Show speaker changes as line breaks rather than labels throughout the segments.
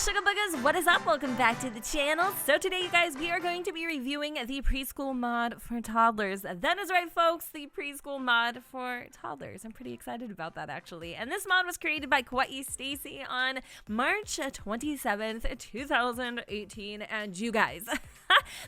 Sugar Boogers, what is up? Welcome back to the channel. So today, you guys, we are going to be reviewing the preschool mod for toddlers. That is right, folks, the preschool mod for toddlers. I'm pretty excited about that, actually. And this mod was created by Kauai Stacy on March 27th, 2018. And you guys,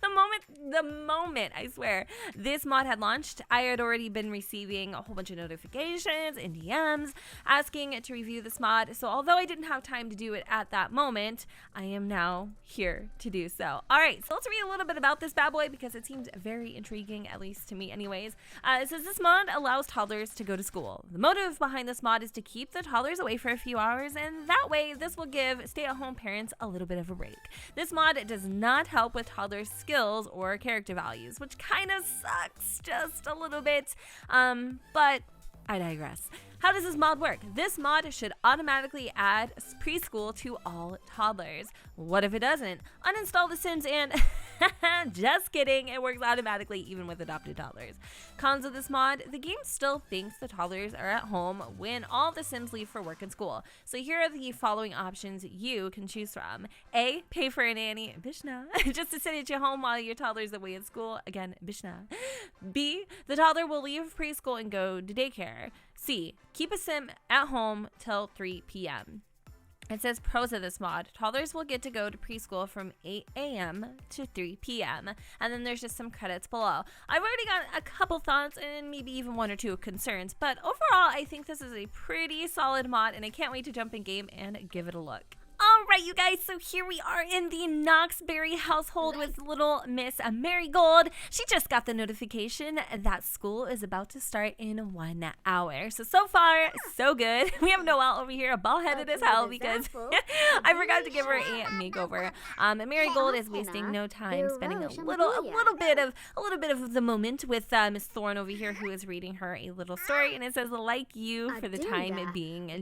the moment, I swear, this mod had launched, I had already been receiving a whole bunch of notifications and DMs asking to review this mod. So although I didn't have time to do it at that moment, I am now here to do so. All right, so let's read a little bit about this bad boy because it seems very intriguing, at least to me anyways. It says this mod allows toddlers to go to school. The motive behind this mod is to keep the toddlers away for a few hours, and that way this will give stay-at-home parents a little bit of a break. This mod does not help with toddlers' skills or character values, which kind of sucks just a little bit, but I digress. How does this mod work? This mod should automatically add preschool to all toddlers. What if it doesn't? Uninstall The Sims and just kidding, it works automatically even with adopted toddlers. Cons of this mod, the game still thinks the toddlers are at home when all the Sims leave for work and school. So here are the following options you can choose from. A, pay for a nanny, Bishna, just to sit at your home while your toddler's away at school, again, Bishna. B, the toddler will leave preschool and go to daycare. C, keep a sim at home till 3 p.m. It says pros of this mod. Toddlers will get to go to preschool from 8 a.m. to 3 p.m. And then there's just some credits below. I've already got a couple thoughts and maybe even one or two concerns, but overall, I think this is a pretty solid mod and I can't wait to jump in game and give it a look. All right, you guys, so here we are in the Knoxberry household with little Miss Marigold. She just got the notification that school is about to start in 1 hour. So far, so good. We have Noelle over here, ball-headed as hell because I forgot to give her a makeover. Marigold is wasting no time spending a little bit of the moment with Miss Thorne over here, who is reading her a little story, and it says, like you for the time being,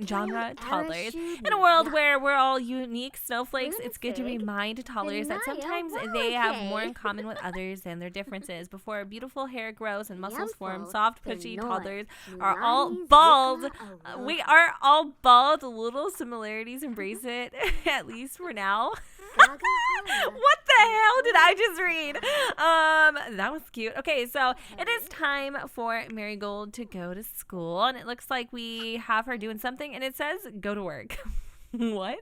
genre toddlers. In a world where we're all unique snowflakes, it's good to remind toddlers that sometimes they have more in common with others than their differences. Before beautiful hair grows and muscles form, soft, pushy toddlers are all bald. We are all bald. Little similarities, embrace it, at least for now. What the hell did I just read? That was cute. Okay, so it is time for Marigold to go to school, and it looks like we have her doing something, and it says go to work. What?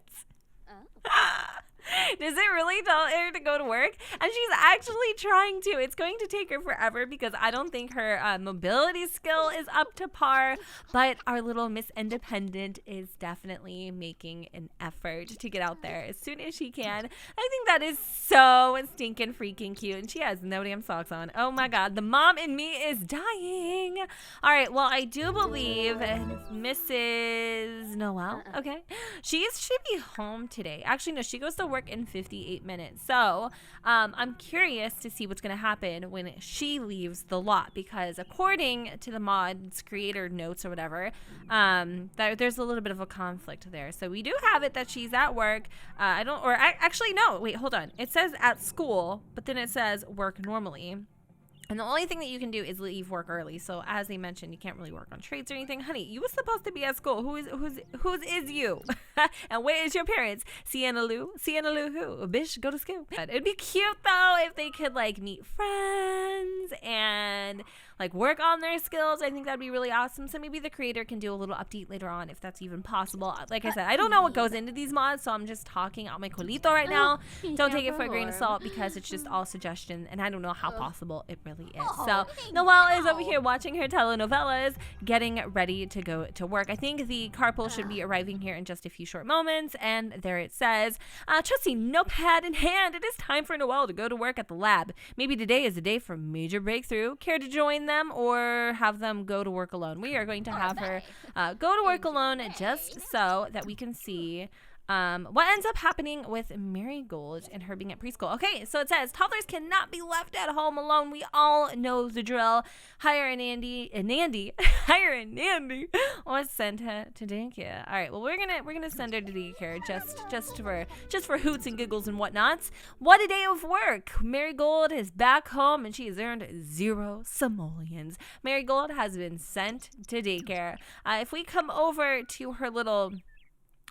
Does it really tell her to go to work? And she's actually trying to. It's going to take her forever because I don't think her mobility skill is up to par. But our little Miss Independent is definitely making an effort to get out there as soon as she can. I think that is so stinking freaking cute. And she has no damn socks on. Oh my God. The mom in me is dying. All right. Well, I do believe Mrs. Noelle. Okay. She should be home today. Actually, no, she goes to work in 58 minutes. So I'm curious to see what's going to happen when she leaves the lot, because according to the mod's creator notes or whatever, there's a little bit of a conflict there. So we do have it that she's at work. Actually, no, wait, hold on. It says at school, but then it says work normally. And the only thing that you can do is leave work early. So as they mentioned, you can't really work on trades or anything. Honey, you were supposed to be at school. Whose is you? And where is your parents? Sienna Lou? Sienna Lou who? Bish, go to school. It'd be cute though if they could like meet friends and like work on their skills. I think that'd be really awesome. So maybe the creator can do a little update later on if that's even possible. Like I said, I don't know what goes into these mods, so I'm just talking out my colito right now. Don't take it for a grain of salt because it's just all suggestion and I don't know how possible it really is. So Noelle is over here watching her telenovelas, getting ready to go to work. I think the carpool should be arriving here in just a few short moments, and there it says, trusty notepad in hand, it is time for Noelle to go to work at the lab. Maybe today is a day for major breakthrough. Care to join them or have them go to work alone? We are going to have her go to work alone just so that we can see what ends up happening with Marigold and her being at preschool. Okay, so it says toddlers cannot be left at home alone. We all know the drill. Hire a Nandy, or send her to daycare. All right, well we're gonna send her to daycare just for hoots and giggles and whatnots. What a day of work! Marigold is back home and she has earned 0 simoleons. Marigold has been sent to daycare. If we come over to her little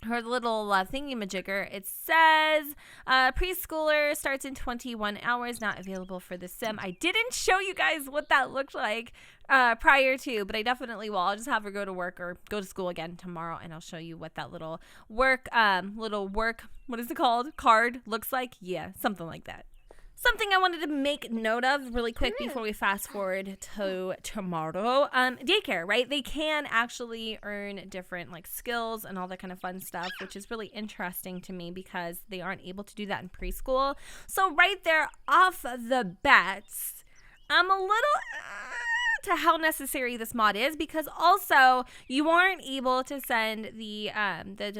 her little thingy-majigger, it says preschooler starts in 21 hours, not available for the sim. I didn't show you guys what that looked like prior to, but I definitely will. I'll just have her go to work or go to school again tomorrow, and I'll show you what that little work, what is it called? Card looks like. Yeah, something like that. Something I wanted to make note of really quick before we fast forward to tomorrow. Daycare, right? They can actually earn different like skills and all that kind of fun stuff, which is really interesting to me because they aren't able to do that in preschool. So right there off the bats, I'm a little to how necessary this mod is, because also you aren't able to send the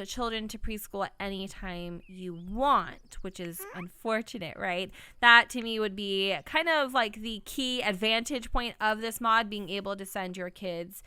children to preschool at any time you want, which is unfortunate, right? That to me would be kind of like the key advantage point of this mod, being able to send your kids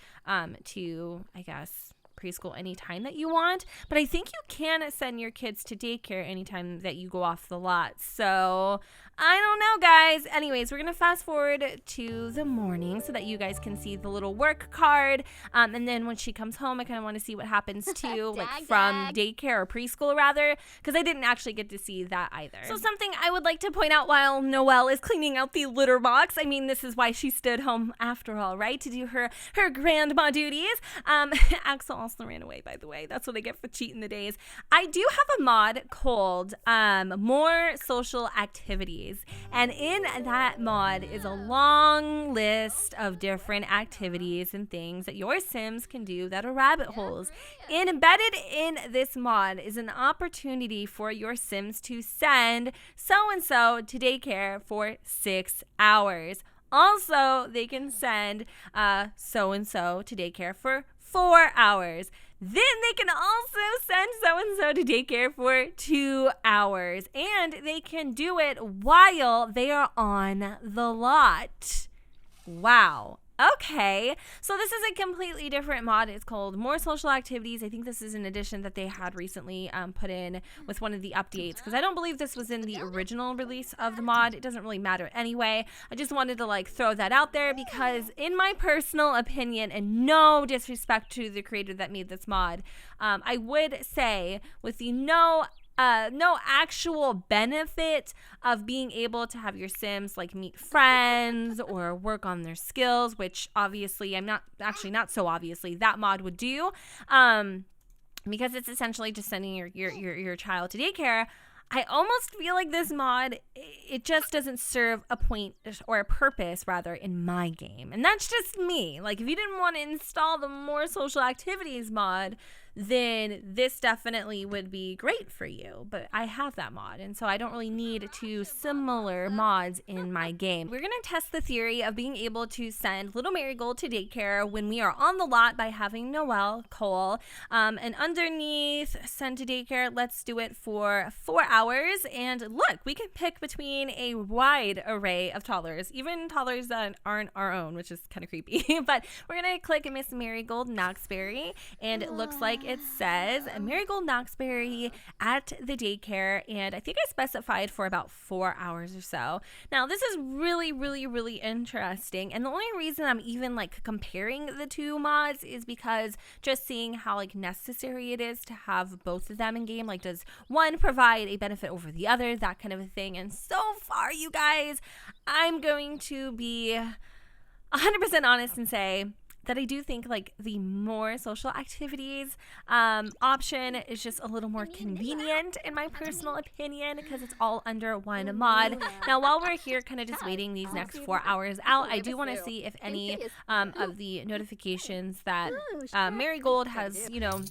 to, I guess, preschool anytime that you want. But I think you can send your kids to daycare anytime that you go off the lot. So I don't know, guys. Anyways, we're going to fast forward to the morning so that you guys can see the little work card. And then when she comes home, I kind of want to see what happens to like from daycare or preschool rather, because I didn't actually get to see that either. So something I would like to point out while Noelle is cleaning out the litter box. I mean, this is why she stood home after all, right? To do her grandma duties. Axel also ran away, by the way. That's what I get for cheating the days. I do have a mod called More Social Activities. And in that mod is a long list of different activities and things that your Sims can do that are rabbit holes. And embedded in this mod is an opportunity for your Sims to send so-and-so to daycare for 6 hours. Also, they can send so-and-so to daycare for 4 hours. Then they can also send so-and-so to daycare for 2 hours. And they can do it while they are on the lot. Wow. Okay, so this is a completely different mod. It's called More Social Activities. I think this is an addition that they had recently put in with one of the updates, because I don't believe this was in the original release of the mod. It doesn't really matter anyway. I just wanted to like throw that out there because in my personal opinion, and no disrespect to the creator that made this mod, I would say with the no actual benefit of being able to have your Sims like meet friends or work on their skills, which obviously not so obviously that mod would do, because it's essentially just sending your child to daycare. I almost feel like this mod, it just doesn't serve a point or a purpose rather in my game. And that's just me. Like if you didn't want to install the More Social Activities mod, then this definitely would be great for you. But I have that mod, and so I don't really need two similar mods in my game. We're going to test the theory of being able to send little Marigold to daycare when we are on the lot by having Noelle, Cole, and underneath send to daycare, let's do it for 4 hours. And look, we can pick between a wide array of toddlers, even toddlers that aren't our own, which is kind of creepy. But we're going to click Miss Marigold Knoxberry, and it looks like it says Marigold Knoxberry at the daycare, and I think I specified for about 4 hours or so. Now this is really, really, really interesting, and the only reason I'm even like comparing the two mods is because just seeing how like necessary it is to have both of them in game. Like, does one provide a benefit over the other, that kind of a thing. And so far, you guys, I'm going to be 100% honest and say that I do think like the More Social Activities option is just a little more convenient in my personal opinion, because it's all under one mod. Now while we're here kind of just waiting these next 4 hours out, I do want to see if any of the notifications that Marigold has, you know,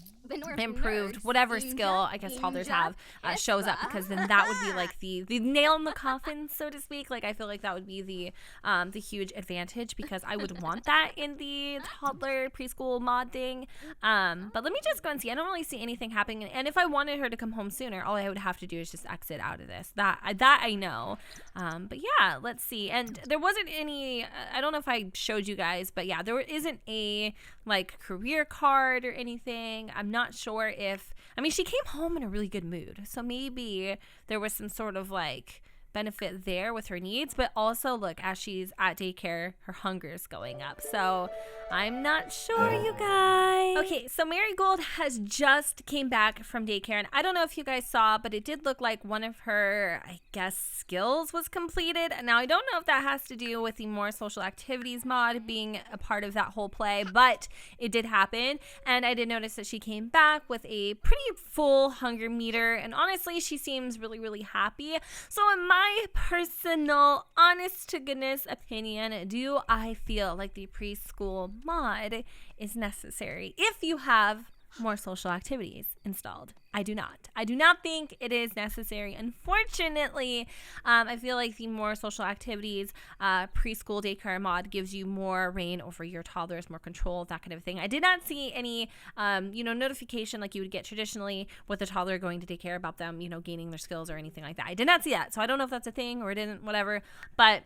improved whatever skill I guess toddlers have shows up, because then that would be like the nail in the coffin, so to speak. Like I feel like that would be the huge advantage, because I would want that in the toddler preschool mod thing. But let me just go and see. I don't really see anything happening, and if I wanted her to come home sooner, all I would have to do is just exit out of this. That I know. But yeah, let's see. And there wasn't any, I don't know if I showed you guys, but yeah, there isn't a like career card or anything. I'm not sure if, I mean, she came home in a really good mood, so maybe there was some sort of like benefit there with her needs. But also look, as she's at daycare, her hunger is going up, so I'm not sure, you guys. Bye. Okay, so Marigold has just came back from daycare, and I don't know if you guys saw, but it did look like one of her, I guess, skills was completed. Now, I don't know if that has to do with the more social activities mod being a part of that whole play, but it did happen, and I did notice that she came back with a pretty full hunger meter, and honestly, she seems really, really happy. So in my personal, honest-to-goodness opinion, do I feel like the preschool mod is necessary if you have more social activities installed? I do not. I do not think it is necessary. Unfortunately, I feel like the more social activities preschool daycare mod gives you more reign over your toddlers, more control, that kind of thing. I did not see any, notification like you would get traditionally with a toddler going to daycare about them, gaining their skills or anything like that. I did not see that. So I don't know if that's a thing or it didn't, whatever. But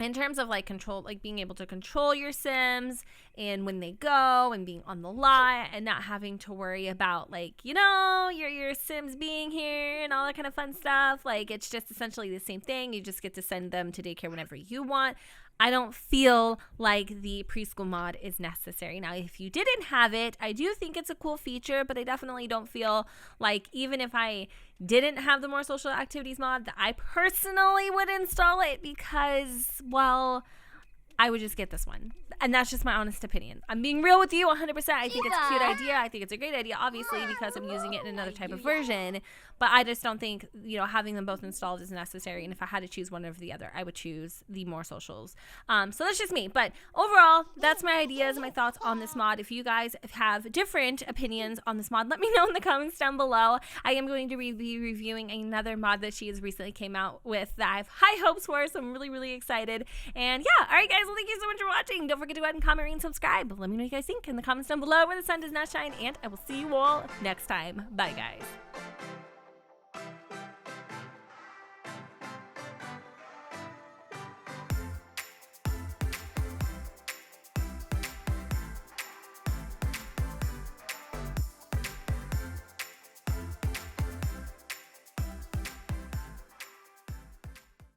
in terms of like control, like being able to control your Sims and when they go and being on the lot and not having to worry about like, your Sims being here and all that kind of fun stuff. Like it's just essentially the same thing. You just get to send them to daycare whenever you want. I don't feel like the preschool mod is necessary. Now, if you didn't have it, I do think it's a cool feature, but I definitely don't feel like even if I didn't have the more social activities mod, that I personally would install it because, well, I would just get this one. And that's just my honest opinion. I'm being real with you 100%. I think it's a cute idea. I think it's a great idea, obviously, because I'm using it in another type of version. But I just don't think, having them both installed is necessary. And if I had to choose one over the other, I would choose the more socials. So that's just me. But overall, that's my ideas and my thoughts on this mod. If you guys have different opinions on this mod, let me know in the comments down below. I am going to be reviewing another mod that she has recently came out with that I have high hopes for. So I'm really, really excited. And yeah, all right, guys. Well, thank you so much for watching. Don't forget to go ahead and comment, rate, and subscribe. Let me know what you guys think in the comments down below where the sun does not shine. And I will see you all next time. Bye, guys.